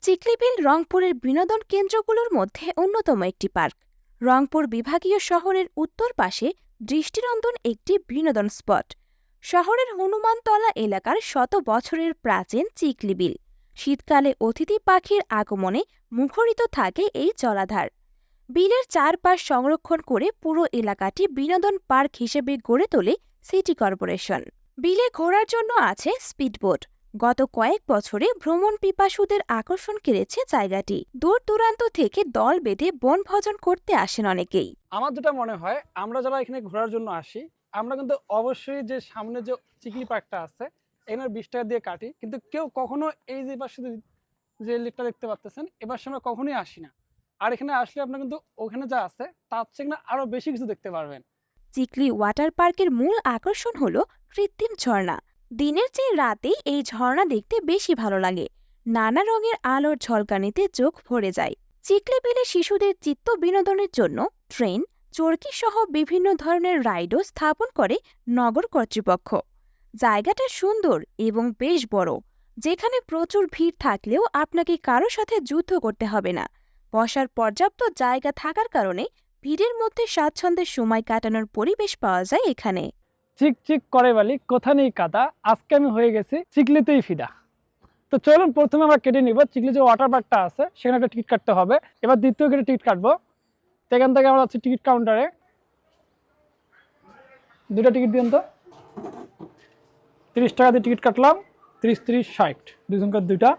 চিকলিবিল রংপুরের বিনোদন কেন্দ্রগুলোর মধ্যে অন্যতম একটি পার্ক। রংপুর বিভাগীয় শহরের উত্তর পাশে দৃষ্টিনন্দন একটি বিনোদন স্পট। শহরের হনুমানতলা এলাকার শত বছরের প্রাচীন চিকলিবিল। শীতকালে অতিথি পাখির আগমনে মুখরিত থাকে এই জলাধার। বিলের চারপাশ সংরক্ষণ করে পুরো এলাকাটি বিনোদন পার্ক হিসেবে গড়ে তোলে সিটি কর্পোরেশন। বিলে ঘোরার জন্য আছে স্পিডবোট। গত কয়েক বছরে ভ্রমণ পিপাসুদের আকর্ষণ কেড়েছে জায়গাটি। দূর দূরান্ত থেকে দল বেঁধে বনভোজন করতে আসেন অনেকেই। আমার যেটা মনে হয়, আমরা যারা এখানে ঘোরার জন্য আসি, আমরা কিন্তু অবশ্যই যে সামনে যে চিকলি পার্কটা আছে এখানে 20 টাকা দিয়ে কাটি, কিন্তু কেউ কখনো এই যে পাশে যে লেকটা দেখতে পাচ্ছেন এবার আমরা কখনোই আসি না। আর এখানে আসলে আপনার কিন্তু ওখানে যা আছে তার চেয়ে না আরো বেশি কিছু দেখতে পারবেন। চিকলি ওয়াটার পার্কের মূল আকর্ষণ হল কৃত্রিম ঝর্ণা। দিনের চেয়ে রাতেই এই ঝর্ণা দেখতে বেশি ভালো লাগে। নানা রঙের আলোর ঝলকানিতে চোখ ভরে যায়। চিকলি বিলে শিশুদের চিত্ত বিনোদনের জন্য ট্রেন, চরকি সহ বিভিন্ন ধরনের রাইডও স্থাপন করে নগর কর্তৃপক্ষ। জায়গাটা সুন্দর এবং বেশ বড়, যেখানে প্রচুর ভিড় থাকলেও আপনাকে কারো সাথে যুদ্ধ করতে হবে না। বসার পর্যাপ্ত জায়গা থাকার কারণে ভিড়ের মধ্যে স্বাচ্ছন্দ্যের সময় কাটানোর পরিবেশ পাওয়া যায় এখানে। চিক চিক করে বালি, কোথা নেই কাদা, আজকে আমি হয়ে গেছি চিকলিতেই ফিদা। তো চলুন প্রথমে আমরা কেটে নিব চিকলি যে ওয়াটার পার্কটা আছে সেখানে একটা টিকিট কাটতে হবে। এবার দ্বিতীয় কেটে টিকিট কাটবো। সেখান থেকে আমরা যাচ্ছি টিকিট কাউন্টারে। দুটো টিকিট দিন তো। 30 টাকা দিয়ে টিকিট কাটলাম। 30, 30, 60, দুজনকার দুইটা।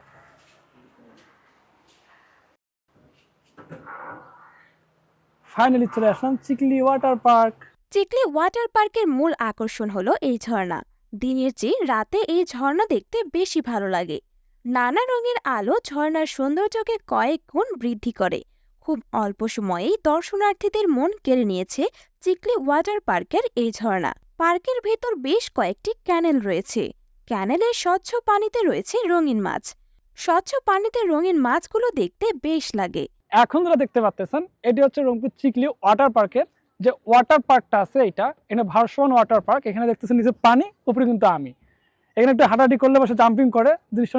ফাইনালি চলে আসলাম Chikli water park. Chikli water পার্কের মূল আকর্ষণ হলো এই ঝর্ণা। দিনের চেয়ে রাতে এই ঝর্ণা দেখতে বেশি ভালো লাগে। নানা রঙের আলো ঝর্ণার সৌন্দর্যকে কয়েক গুণ বৃদ্ধি করে। খুব অল্প সময়েই দর্শনার্থীদের মন কেড়ে নিয়েছে চিকলি ওয়াটার পার্কের এই ঝর্ণা। পার্কের ভেতর বেশ কয়েকটি ক্যানেল রয়েছে। ক্যানেলের স্বচ্ছ পানিতে রয়েছে রঙিন মাছ। স্বচ্ছ পানিতে রঙিন মাছগুলো দেখতে বেশ লাগে। এখন যারা দেখতে পাচ্ছেন এটি হচ্ছে রংপুর চিকলি ওয়াটার পার্কের যে ওয়াটার পার্কটা আছে। এটা ভারসমান ওয়াটার পার্ক। এখানে দেখতেছেন নিচে পানি, উপরে কিন্তু আমি। এখানে একটু হাঁটাহাঁটি করলে বসে জাম্পিং করে দৃশ্য।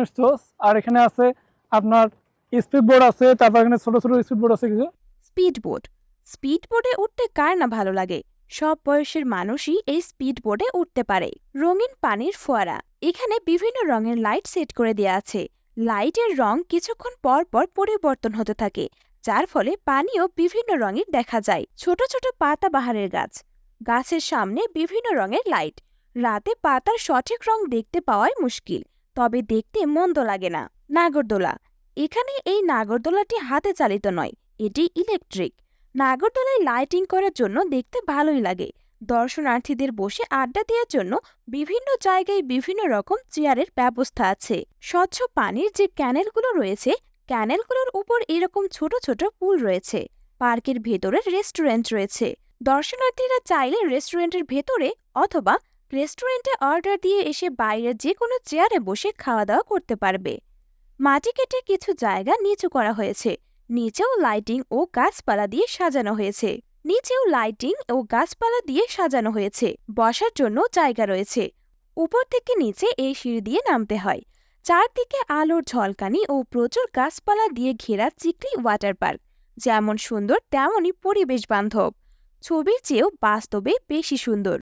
আর এখানে আছে আপনার স্পিড বোর্ড আছে, তারপর এখানে ছোট ছোট স্পিড বোর্ড আছে কিছু। স্পিড বোর্ডে উঠতে কার না ভালো লাগে। সব বয়সের মানুষই এই স্পিড বোর্ডে উঠতে পারে। রঙিন পানির ফোয়ারা। এখানে বিভিন্ন রঙের লাইট সেট করে দেওয়া আছে। লাইটের রং কিছুক্ষণ পর পর পরিবর্তন হতে থাকে, যার ফলে পানিও বিভিন্ন রঙের দেখা যায়। ছোট ছোট পাতাবাহারের গাছ। গাছের সামনে বিভিন্ন রঙের লাইট। রাতে পাতার সঠিক রং দেখতে পাওয়াই মুশকিল, তবে দেখতে মন্দ লাগে না। নাগরদোলা। এখানে এই নাগরদোলাটি হাতে চালিত নয়, এটি ইলেকট্রিক। নাগরদোলায় লাইটিং করার জন্য দেখতে ভালোই লাগে। দর্শনার্থীদের বসে আড্ডা দেওয়ার জন্য বিভিন্ন জায়গায় বিভিন্ন রকম চেয়ারের ব্যবস্থা আছে। স্বচ্ছ পানির যে ক্যানেলগুলো রয়েছে, ক্যানেলগুলোর উপর এরকম ছোট ছোট পুল রয়েছে। পার্কের ভেতরে রেস্টুরেন্ট রয়েছে। দর্শনার্থীরা চাইলে রেস্টুরেন্টের ভেতরে অথবা রেস্টুরেন্টে অর্ডার দিয়ে এসে বাইরের যে কোনো চেয়ারে বসে খাওয়া দাওয়া করতে পারবে। মাটি কেটে কিছু জায়গা নিচু করা হয়েছে। নিচেও লাইটিং ও গাছপালা দিয়ে সাজানো হয়েছে। বসার জন্য জায়গা রয়েছে। উপর থেকে নিচে এই সিঁড়ি দিয়ে নামতে হয়। চারদিকে আলোর ঝলকানি ও প্রচুর গাছপালা দিয়ে ঘেরা চিকলি ওয়াটার পার্ক যেমন সুন্দর তেমনই পরিবেশ বান্ধব। ছবির চেয়েও বাস্তবে বেশি সুন্দর।